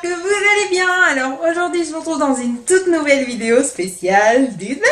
que vous allez bien. Alors aujourd'hui je vous retrouve dans une toute nouvelle vidéo spéciale Disneyland.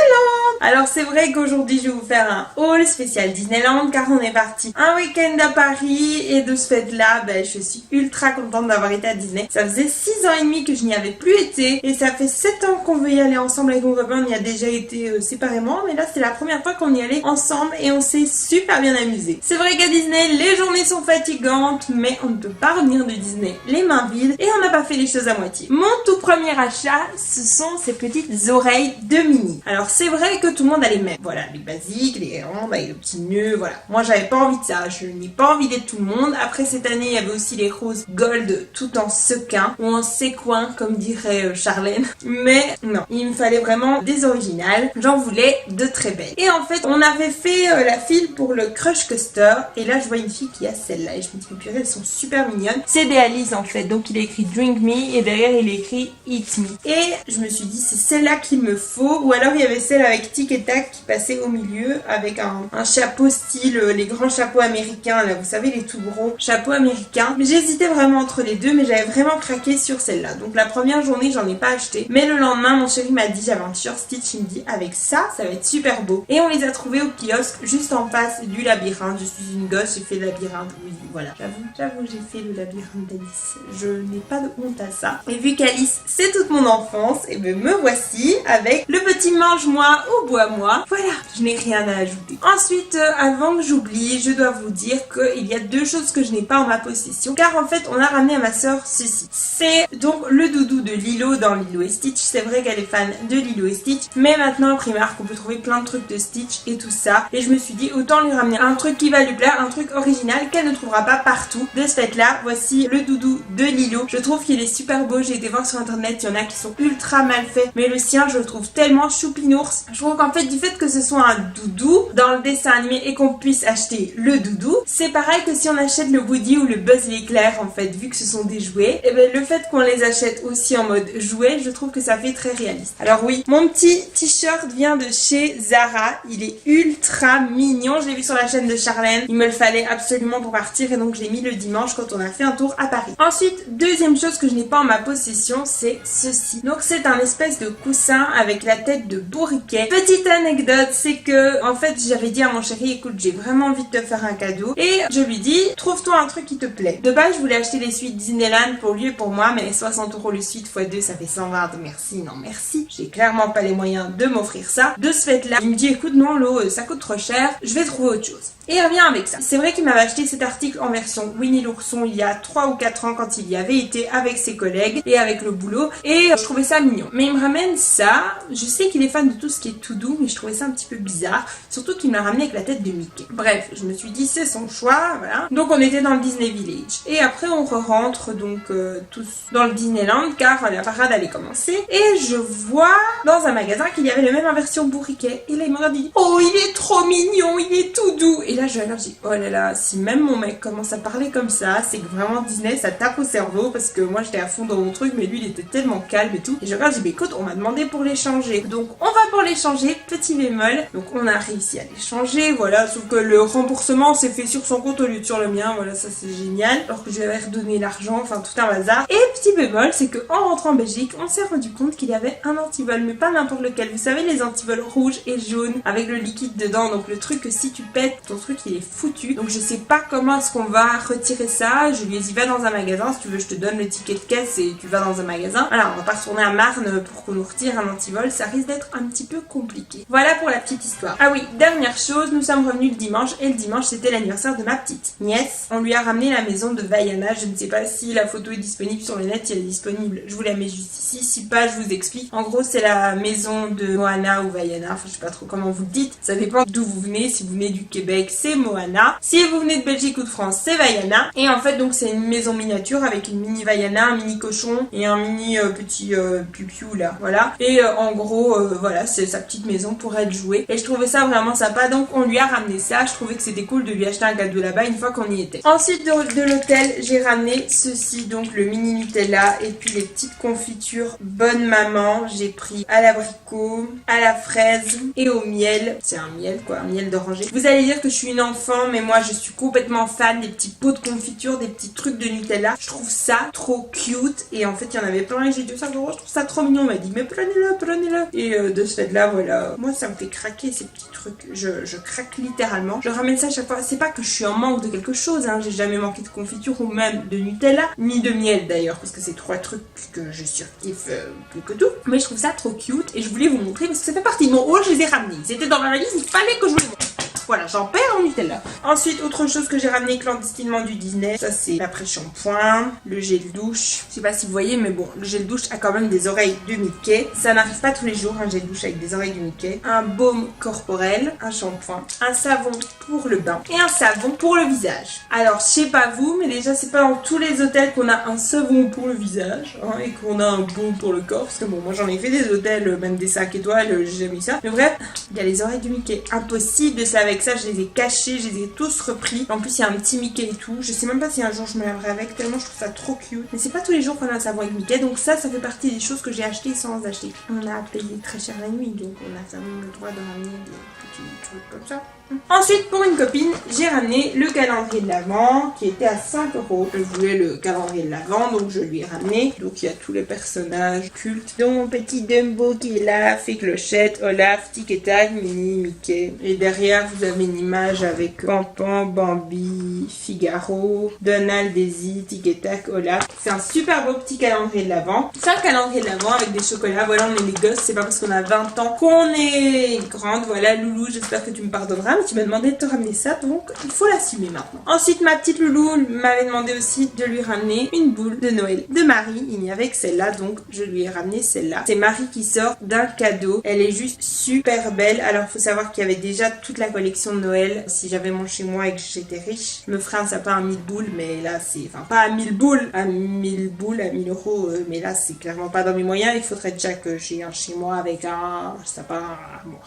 Alors c'est vrai qu'aujourd'hui je vais vous faire un haul spécial Disneyland car on est parti un week-end à Paris et de ce fait là je suis ultra contente d'avoir été à Disney. Ça faisait 6 ans et demi que je n'y avais plus été et ça fait 7 ans qu'on veut y aller ensemble avec mon copain. On y a déjà été séparément mais là c'est la première fois qu'on y allait ensemble et on s'est super bien amusé. C'est vrai qu'à Disney les journées sont fatigantes mais on ne peut pas revenir de Disney les mains vides et on n'a pas fait les choses à moitié. Mon tout premier achat, ce sont ces petites oreilles de Minnie. Alors c'est vrai que tout le monde a les mêmes. Voilà, les basiques, les rondes avec le petit nœud, voilà. Moi j'avais pas envie de ça, je n'ai pas envie d'être tout le monde. Après cette année, il y avait aussi les roses gold tout en sequin ou en séquin comme dirait Charlène. Mais non, il me fallait vraiment des originales. J'en voulais de très belles. Et en fait, on avait fait la file pour le Crush Coaster et là je vois une fille qui a celle-là et je me dis purée, elles sont super mignonnes. C'est des Alice en fait, donc il est écrit Drink Me et derrière il est écrit Eat Me. Et je me suis dit c'est celle-là qu'il me faut. Ou alors il y avait celle avec Tic et Tac qui passait au milieu avec un chapeau style les grands chapeaux américains là, vous savez les tout gros chapeaux américains. Mais j'hésitais vraiment entre les deux mais j'avais vraiment craqué sur celle-là. Donc la première journée j'en ai pas acheté. Mais le lendemain mon chéri m'a dit, j'avais un t-shirt Stitch, il me dit avec ça va être super beau. Et on les a trouvés au kiosque juste en face du labyrinthe. Je suis une gosse, j'ai fait le labyrinthe. Oui voilà, j'avoue j'ai fait le labyrinthe d'Alice. Je n'ai pas de honte à ça. Et vu qu'Alice c'est toute mon enfance, et ben me voici avec le petit mange-moi ou bois-moi. Voilà, je n'ai rien à ajouter. Ensuite, avant que j'oublie, je dois vous dire qu'il y a deux choses que je n'ai pas en ma possession. Car en fait, on a ramené à ma soeur ceci. C'est donc le doudou de Lilo dans Lilo et Stitch. C'est vrai qu'elle est fan de Lilo et Stitch. Mais maintenant, en Primark, on peut trouver plein de trucs de Stitch et tout ça. Et je me suis dit, autant lui ramener un truc qui va lui plaire, un truc original qu'elle ne trouvera pas partout. De ce fait là, voici le doudou de Lilo. Je trouve qu'il est super beau. J'ai été voir sur internet, il y en a qui sont ultra mal faits. Mais le sien, je le trouve tellement choupinours. Je trouve qu'en fait, du fait que ce soit un doudou dans le dessin animé et qu'on puisse acheter le doudou, c'est pareil que si on achète le Woody ou le Buzz l'éclair en fait, vu que ce sont des jouets. Et ben le fait qu'on les achète aussi en mode jouet, je trouve que ça fait très réaliste. Alors oui, mon petit t-shirt vient de chez Zara. Il est ultra mignon. Je l'ai vu sur la chaîne de Charlène. Il me le fallait absolument pour partir et donc je l'ai mis le dimanche quand on a fait un tour à Paris. Ensuite, deuxième chose que je n'ai pas en ma possession, c'est ceci. Donc c'est un espèce de coussin avec la tête de bourriquet. Petite anecdote, c'est que en fait j'avais dit à mon chéri, écoute j'ai vraiment envie de te faire un cadeau et je lui dis trouve-toi un truc qui te plaît. De base je voulais acheter les suites Disneyland pour lui et pour moi, mais 60 € le suite x 2 ça fait 120, merci, non merci. J'ai clairement pas les moyens de m'offrir ça. De ce fait là, il me dit écoute non l'eau ça coûte trop cher, je vais trouver autre chose. Et il revient avec ça. C'est vrai qu'il m'avait acheté cet article en version Winnie l'ourson il y a 3 ou 4 ans quand il y avait été avec ses collègues et avec le boulot et je trouvais ça mignon. Mais il me ramène ça, je sais qu'il est fan de tout ce qui est tout doux mais je trouvais ça un petit peu bizarre, surtout qu'il m'a ramené avec la tête de Mickey. Bref, je me suis dit c'est son choix, voilà. Donc on était dans le Disney Village et après on rentre donc tous dans le Disneyland car la parade allait commencer et je vois dans un magasin qu'il y avait le même en version bourriquet et là il m'a dit oh il est trop mignon, il est tout doux et là je dis oh là là, si même mon mec commence à parler comme ça, c'est que vraiment Disney ça tape au cerveau parce que moi j'étais à fond dans mon truc mais lui il était tellement calme et tout et je regarde, je dis bah écoute on m'a demandé pour les changer donc on va pour les changer, petit bémol, donc on a réussi à les changer, voilà, sauf que le remboursement s'est fait sur son compte au lieu de sur le mien, voilà ça c'est génial, alors que je lui avais redonné l'argent, enfin tout un bazar. Et petit bémol, c'est que en rentrant en Belgique, on s'est rendu compte qu'il y avait un antivol, mais pas n'importe lequel, vous savez les antivols rouges et jaunes avec le liquide dedans, donc le truc que si tu pètes, ton truc il est foutu, donc je sais pas comment est-ce qu'on va retirer ça. Je lui ai dit va dans un magasin, si tu veux je te donne le ticket de caisse et tu vas dans un magasin. Alors on va pas retourner à Marne pour qu'on nous retire un antivol, ça risque d'être un petit peu compliqué. Voilà pour la petite histoire. Ah oui, dernière chose, nous sommes revenus le dimanche et le dimanche c'était l'anniversaire de ma petite nièce. On lui a ramené la maison de Vaiana, je ne sais pas si la photo est disponible sur le net, si elle est disponible, je vous la mets juste ici, si pas je vous explique. En gros c'est la maison de Moana ou Vaiana, enfin je sais pas trop comment vous le dites, ça dépend d'où vous venez, si vous venez du Québec c'est Moana, si vous venez de Belgique ou de France c'est Vaiana, et en fait donc c'est une maison miniature avec une mini Vaiana, un mini cochon et un mini petit piou-piou là, voilà, et en gros voilà c'est sa petite petite maison pour elle jouer. Et je trouvais ça vraiment sympa, donc on lui a ramené ça. Je trouvais que c'était cool de lui acheter un cadeau là-bas une fois qu'on y était. Ensuite de l'hôtel, j'ai ramené ceci, donc le mini Nutella et puis les petites confitures Bonne Maman. J'ai pris à l'abricot, à la fraise et au miel. C'est un miel quoi, un miel d'oranger. Vous allez dire que je suis une enfant, mais moi je suis complètement fan des petits pots de confiture, des petits trucs de Nutella. Je trouve ça trop cute et en fait il y en avait plein et j'ai dit 5 €, je trouve ça trop mignon. On m'a dit mais prenez-le, prenez-le. Et de ce fait là, voilà, moi ça me fait craquer ces petits trucs. Je craque littéralement. Je ramène ça à chaque fois. C'est pas que je suis en manque de quelque chose, hein. J'ai jamais manqué de confiture ou même de Nutella, ni de miel d'ailleurs, parce que c'est 3 trucs que je surkiffe plus que tout. Mais je trouve ça trop cute et je voulais vous montrer parce que ça fait partie de mon haul, je les ai ramenés. C'était dans ma valise, il fallait que je vous les montre. Voilà, j'en perds en Nutella. Ensuite, autre chose que j'ai ramené clandestinement du Disney, ça c'est l'après-shampoing, le gel douche. Je sais pas si vous voyez, mais bon, le gel douche a quand même des oreilles de Mickey. Ça n'arrive pas tous les jours, un gel douche avec des oreilles de Mickey. Un baume corporel, un shampoing, un savon pour le bain et un savon pour le visage. Alors, je sais pas vous, mais déjà, c'est pas dans tous les hôtels qu'on a un savon pour le visage hein, et qu'on a un baume pour le corps. Parce que bon, moi j'en ai fait des hôtels, même des 5 étoiles, j'ai jamais eu ça. Mais bref, il y a les oreilles de Mickey. Impossible de se laver avec ça, je les ai cachés, je les ai tous repris. En plus, il y a un petit Mickey et tout. Je sais même pas si un jour je me laverai avec, tellement je trouve ça trop cute. Mais c'est pas tous les jours qu'on a un savon avec Mickey, donc ça fait partie des choses que j'ai achetées sans acheter. On a payé très cher la nuit, donc on a quand même le droit de ramener des petits trucs comme ça. Ensuite, pour une copine, j'ai ramené le calendrier de l'Avent qui était à 5 €. Je voulais le calendrier de l'Avent, donc je lui ai ramené. Donc il y a tous les personnages cultes, dont mon petit Dumbo qui est là, Fée Clochette, Olaf, Tic et Tac, Minnie, Mickey. Et derrière, vous avez une image avec Pampan, Bambi, Figaro, Donald, Daisy, Tic et Tac, Olaf. C'est un super beau petit calendrier de l'Avent. C'est un calendrier de l'Avent avec des chocolats. Voilà, on est les gosses, c'est pas parce qu'on a 20 ans qu'on est grande. Voilà, Loulou, j'espère que tu me pardonneras. Tu m'as demandé de te ramener ça, donc il faut l'assumer maintenant. Ensuite, ma petite Loulou m'avait demandé aussi de lui ramener une boule de Noël de Marie. Il n'y avait que celle-là, donc je lui ai ramené celle-là. C'est Marie qui sort d'un cadeau. Elle est juste super belle. Alors, il faut savoir qu'il y avait déjà toute la collection de Noël. Si j'avais mon chez moi et que j'étais riche, je me ferais un sapin à 1000 boules, mais là, c'est... Enfin, pas à 1000 boules, à 1000 boules, à 1000 €, mais là, c'est clairement pas dans mes moyens. Il faudrait déjà que j'ai un chez moi avec un sapin à moi.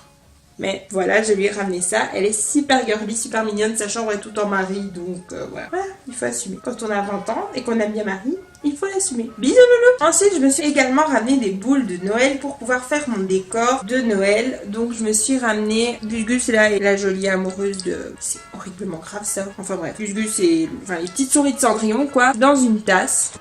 Mais voilà, je lui ai ramené ça. Elle est super girly, super mignonne. Sa chambre est toute en Marie, donc voilà. Voilà, il faut assumer. Quand on a 20 ans et qu'on aime bien Marie, il faut l'assumer. Bisous loulou. Ensuite, je me suis également ramené des boules de Noël pour pouvoir faire mon décor de Noël. Donc, je me suis ramené Gus Gus là et la jolie amoureuse de... C'est horriblement grave ça. Enfin bref, Gus Gus et enfin, les petites souris de Cendrillon quoi, dans une tasse.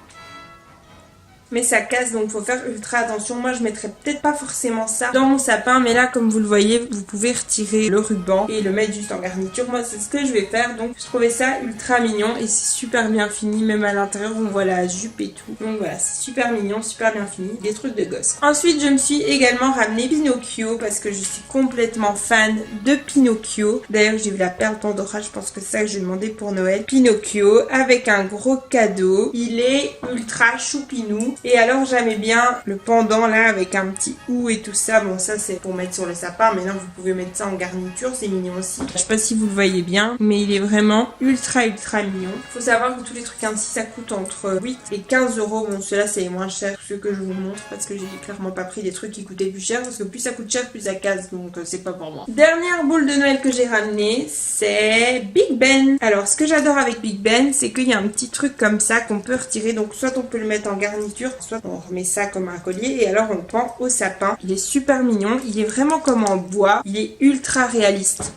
Mais ça casse, donc faut faire ultra attention. Moi je mettrais peut-être pas forcément ça dans mon sapin, mais là comme vous le voyez, vous pouvez retirer le ruban et le mettre juste en garniture. Moi c'est ce que je vais faire, donc je trouvais ça ultra mignon et c'est super bien fini. Même à l'intérieur on voit la jupe et tout, donc voilà, c'est super mignon, super bien fini, des trucs de gosse. Ensuite je me suis également ramené Pinocchio parce que je suis complètement fan de Pinocchio. D'ailleurs j'ai vu la perle Pandora, je pense que c'est ça que je demandais pour Noël. Pinocchio avec un gros cadeau, il est ultra choupinou. Et alors j'aimais bien le pendant là avec un petit ou et tout ça. Bon ça c'est pour mettre sur le sapin, mais non vous pouvez mettre ça en garniture, c'est mignon aussi. Je sais pas si vous le voyez bien, mais il est vraiment ultra mignon. Faut savoir que tous les trucs ainsi ça coûte entre 8 et 15 €. Bon ceux-là c'est les moins cher, ceux que je vous montre, parce que j'ai clairement pas pris des trucs qui coûtaient plus cher, parce que plus ça coûte cher plus ça casse, donc c'est pas pour moi. Dernière boule de Noël que j'ai ramenée, c'est Big Ben. Alors ce que j'adore avec Big Ben, c'est qu'il y a un petit truc comme ça qu'on peut retirer, donc soit on peut le mettre en garniture, soit on remet ça comme un collier et alors on le pend au sapin. Il est super mignon, il est vraiment comme en bois, il est ultra réaliste.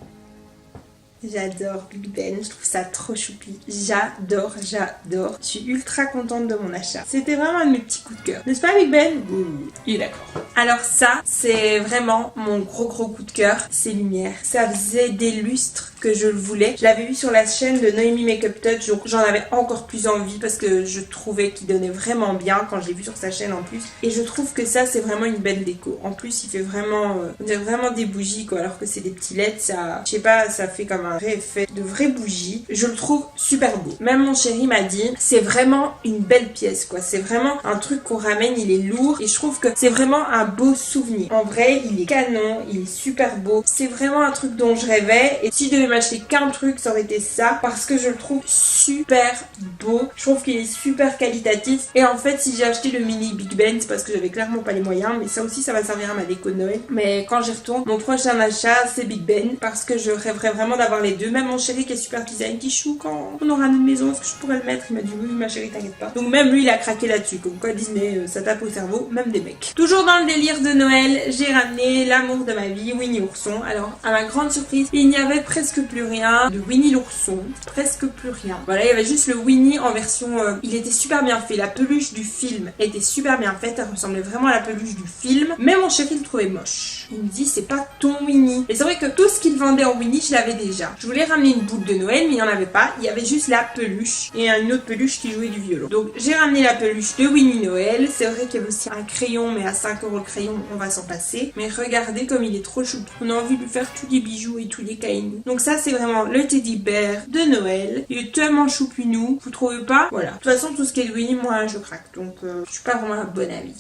J'adore Big Ben, je trouve ça trop choupi. J'adore. Je suis ultra contente de mon achat. C'était vraiment un de mes petits coups de cœur. N'est-ce pas Big Ben? Oui, il est d'accord. Alors ça, c'est vraiment mon gros coup de cœur. Ces lumières. Ça faisait des lustres que je le voulais. Je l'avais vu sur la chaîne de Noémie Makeup Touch, donc j'en avais encore plus envie parce que je trouvais qu'il donnait vraiment bien quand je l'ai vu sur sa chaîne en plus. Et je trouve que ça, c'est vraiment une belle déco. En plus, il fait vraiment, on dirait vraiment des bougies quoi, alors que c'est des petits LED. Ça, je sais pas, ça fait comme un un vrai effet de vraie bougie. Je le trouve super beau. Même mon chéri m'a dit, c'est vraiment une belle pièce quoi. C'est vraiment un truc qu'on ramène, il est lourd et je trouve que c'est vraiment un beau souvenir. En vrai, il est canon, il est super beau. C'est vraiment un truc dont je rêvais et si je devais m'acheter qu'un truc, ça aurait été ça parce que je le trouve super beau. Je trouve qu'il est super qualitatif et en fait, si j'ai acheté le mini Big Ben, c'est parce que j'avais clairement pas les moyens, mais ça aussi, ça va servir à ma déco de Noël. Mais quand j'y retourne, mon prochain achat, c'est Big Ben parce que je rêverais vraiment d'avoir les deux. Même mon chéri qui est super design, qui chou quand on aura une maison, est-ce que je pourrais le mettre? Il m'a dit oui, ma chérie, t'inquiète pas. Donc même lui, il a craqué là-dessus. Comme quoi Disney, ça tape au cerveau, même des mecs. Toujours dans le délire de Noël, j'ai ramené l'amour de ma vie, Winnie l'ourson. Alors, à ma grande surprise, il n'y avait presque plus rien de Winnie l'ourson. Presque plus rien. Voilà, il y avait juste le Winnie en version... il était super bien fait. La peluche du film était super bien faite. Elle ressemblait vraiment à la peluche du film. Mais mon chéri le trouvait moche. Il me dit, c'est pas ton Winnie. Et c'est vrai que tout ce qu'il vendait en Winnie, je l'avais déjà. Je voulais ramener une boucle de Noël, mais il n'y en avait pas. Il y avait juste la peluche et une autre peluche qui jouait du violon. Donc, j'ai ramené la peluche de Winnie Noël. C'est vrai qu'il y avait aussi un crayon, mais à 5 € le crayon, on va s'en passer. Mais regardez comme il est trop chou. On a envie de lui faire tous les bijoux et tous les caïns. Donc ça, c'est vraiment le teddy bear de Noël. Il est tellement choupinou. Vous trouvez pas? Voilà. De toute façon, tout ce qui est de Winnie, moi, je craque. Donc, je suis pas vraiment un bon avis.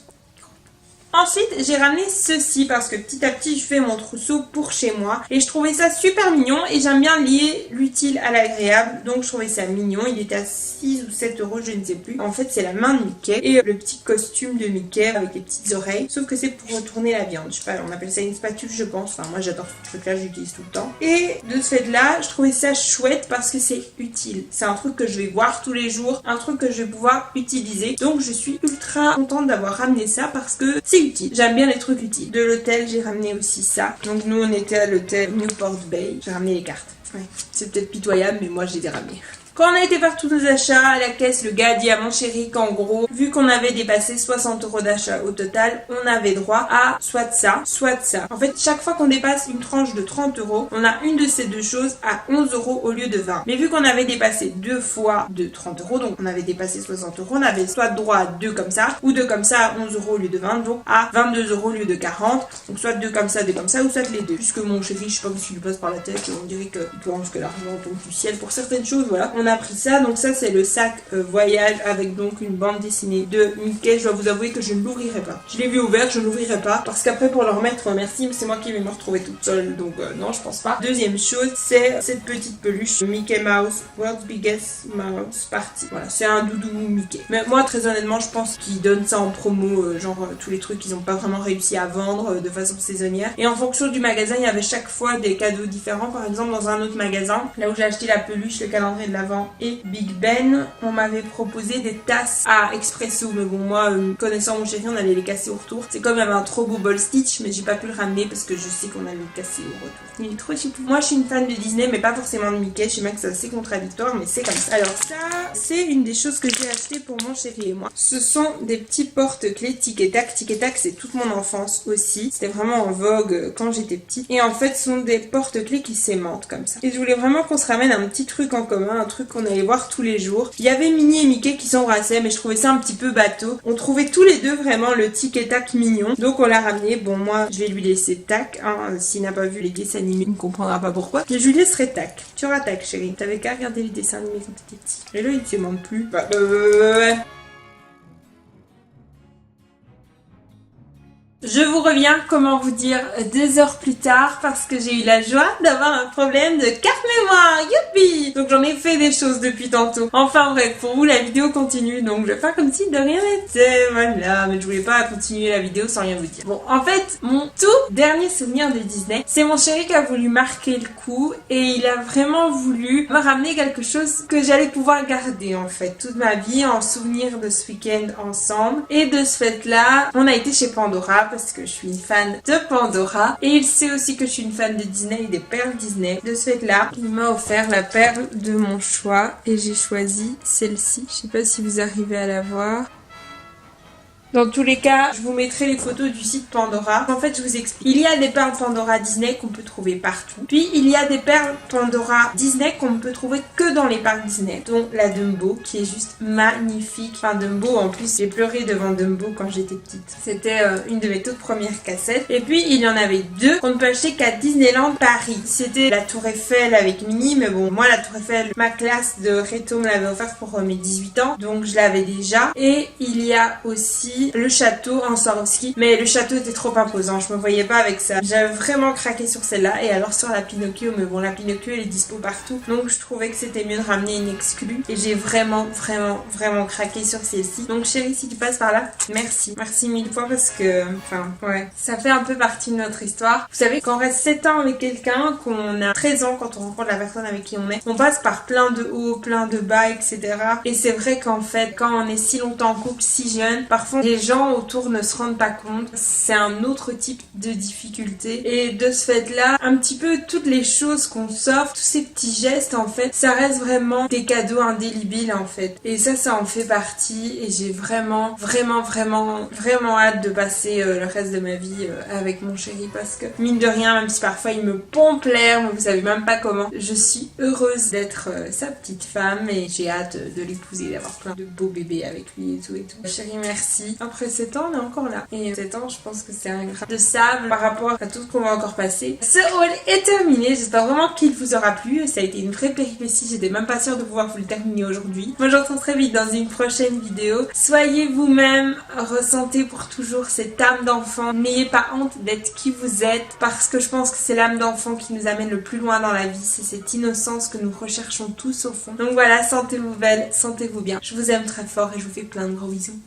Ensuite, j'ai ramené ceci parce que petit à petit, je fais mon trousseau pour chez moi. Et je trouvais ça super mignon et j'aime bien lier l'utile à l'agréable. Donc, je trouvais ça mignon. Il était à 6 ou 7 €, je ne sais plus. En fait, c'est la main de Mickey et le petit costume de Mickey avec les petites oreilles. Sauf que c'est pour retourner la viande. Je sais pas, on appelle ça une spatule, je pense. Enfin, moi, j'adore ce truc-là, j'utilise tout le temps. Et de ce fait-là, je trouvais ça chouette parce que c'est utile. C'est un truc que je vais voir tous les jours. Un truc que je vais pouvoir utiliser. Donc, je suis ultra contente d'avoir ramené ça parce que c'est utile. J'aime bien les trucs utiles. De l'hôtel, j'ai ramené aussi ça. Donc nous, on était à l'hôtel Newport Bay. J'ai ramené les cartes. Ouais. C'est peut-être pitoyable, mais moi, je les ai ramenées. Quand on a été faire tous nos achats à la caisse, le gars a dit à mon chéri qu'en gros, vu qu'on avait dépassé 60 € d'achat au total, on avait droit à soit ça, soit ça. En fait, chaque fois qu'on dépasse une tranche de 30 €, on a une de ces deux choses à 11 € au lieu de 20. Mais vu qu'on avait dépassé deux fois de 30 €, donc on avait dépassé 60 €, on avait soit droit à deux comme ça, ou deux comme ça à 11 € au lieu de 20, donc à 22 € au lieu de 40. Donc soit deux comme ça, ou soit les deux. Puisque mon chéri, je sais pas ce qui lui passe par la tête, on dirait qu'il pense que l'argent tombe du ciel pour certaines choses, voilà. On a pris ça, donc ça c'est le sac voyage avec donc une bande dessinée de Mickey. Je dois vous avouer que je ne l'ouvrirai pas. Je l'ai vu ouvert, je ne l'ouvrirai pas parce qu'après pour le remettre, merci, mais c'est moi qui vais me retrouver toute seule, donc non, je pense pas. Deuxième chose, c'est cette petite peluche Mickey Mouse, World's Biggest Mouse Party. Voilà, c'est un doudou Mickey. Mais moi, très honnêtement, je pense qu'ils donnent ça en promo, genre tous les trucs qu'ils n'ont pas vraiment réussi à vendre de façon saisonnière. Et en fonction du magasin, il y avait chaque fois des cadeaux différents. Par exemple, dans un autre magasin, là où j'ai acheté la peluche, le calendrier de l'Avent et Big Ben, on m'avait proposé des tasses à expresso, mais bon, moi connaissant mon chéri, on allait les casser au retour. C'est comme il y avait un trop beau bol Stitch, mais j'ai pas pu le ramener parce que je sais qu'on allait le casser au retour. Il est trop choupi. Moi je suis une fan de Disney, mais pas forcément de Mickey. Je sais bien que c'est assez contradictoire, mais c'est comme ça. Alors ça, c'est une des choses que j'ai acheté pour mon chéri et moi. Ce sont des petits porte-clés Tic et Tac. Tic et Tac, c'est toute mon enfance aussi. C'était vraiment en vogue quand j'étais petite. Et en fait, ce sont des porte-clés qui s'aimantent comme ça. Et je voulais vraiment qu'on se ramène un petit truc en commun, un truc qu'on allait voir tous les jours. Il y avait Minnie et Mickey qui s'embrassaient, mais je trouvais ça un petit peu bateau. On trouvait tous les deux vraiment le Tic et Tac mignon. Donc on l'a ramené. Bon, moi, je vais lui laisser Tac. Hein. S'il n'a pas vu les dessins animés, il ne comprendra pas pourquoi. Mais je lui laisserai Tac. Tu auras Tac, chérie. T'avais qu'à regarder les dessins animés quand t'étais petit. Et là, il ne se demande plus. Bah, Je vous reviens, comment vous dire, 2 heures plus tard parce que j'ai eu la joie d'avoir un problème de carte mémoire. Youpi! Donc j'en ai fait des choses depuis tantôt. Enfin bref, pour vous la vidéo continue, donc je vais faire comme si de rien n'était. Voilà, mais je voulais pas continuer la vidéo sans rien vous dire. Bon, en fait, mon tout dernier souvenir de Disney, c'est mon chéri qui a voulu marquer le coup et il a vraiment voulu me ramener quelque chose que j'allais pouvoir garder en fait toute ma vie en souvenir de ce week-end ensemble. Et de ce fait-là, on a été chez Pandora parce que je suis une fan de Pandora et il sait aussi que je suis une fan de Disney et des perles Disney. De ce fait-là, il m'a offert la perle de mon choix et j'ai choisi celle-ci. Je sais pas si vous arrivez à la voir. Dans tous les cas, je vous mettrai les photos du site Pandora. En fait, je vous explique. Il y a des perles Pandora Disney qu'on peut trouver partout. Puis, il y a des perles Pandora Disney qu'on ne peut trouver que dans les parcs Disney. Dont la Dumbo, qui est juste magnifique. Enfin, Dumbo, en plus, j'ai pleuré devant Dumbo quand j'étais petite. C'était une de mes toutes premières cassettes. Et puis, il y en avait deux qu'on ne peut acheter qu'à Disneyland Paris. C'était la Tour Eiffel avec Minnie. Mais bon, moi, la Tour Eiffel, ma classe de Réto me l'avait offerte pour mes 18 ans. Donc, je l'avais déjà. Et il y a aussi le château en Swarovski, mais le château était trop imposant, je me voyais pas avec ça. J'avais vraiment craqué sur celle-là et alors sur la Pinocchio, mais bon, la Pinocchio elle est dispo partout, donc je trouvais que c'était mieux de ramener une exclue et j'ai vraiment craqué sur celle-ci. Donc chérie, si tu passes par là, merci mille fois parce que, enfin ouais, ça fait un peu partie de notre histoire. Vous savez qu'on reste 7 ans avec quelqu'un, qu'on a 13 ans quand on rencontre la personne avec qui on passe par plein de hauts, plein de bas, etc. Et c'est vrai qu'en fait, quand on est si longtemps en couple, si jeune, parfois les gens autour ne se rendent pas compte. C'est un autre type de difficulté. Et de ce fait-là, un petit peu toutes les choses qu'on s'offre, tous ces petits gestes, en fait, ça reste vraiment des cadeaux indélébiles, en fait. Et ça en fait partie. Et j'ai vraiment hâte de passer le reste de ma vie avec mon chéri. Parce que, mine de rien, même si parfois il me pompe l'air, mais vous savez même pas comment, je suis heureuse d'être sa petite femme. Et j'ai hâte de l'épouser, d'avoir plein de beaux bébés avec lui et tout et tout. Chérie, merci. Après 7 ans, on est encore là. Et 7 ans, je pense que c'est un grain de sable par rapport à tout ce qu'on va encore passer. Ce haul est terminé. J'espère vraiment qu'il vous aura plu. Ça a été une vraie péripétie. J'étais même pas sûre de pouvoir vous le terminer aujourd'hui. Moi, je vous retrouve très vite dans une prochaine vidéo. Soyez vous-même. Ressentez pour toujours cette âme d'enfant. N'ayez pas honte d'être qui vous êtes. Parce que je pense que c'est l'âme d'enfant qui nous amène le plus loin dans la vie. C'est cette innocence que nous recherchons tous au fond. Donc voilà, sentez-vous belle, sentez-vous bien. Je vous aime très fort et je vous fais plein de gros bisous.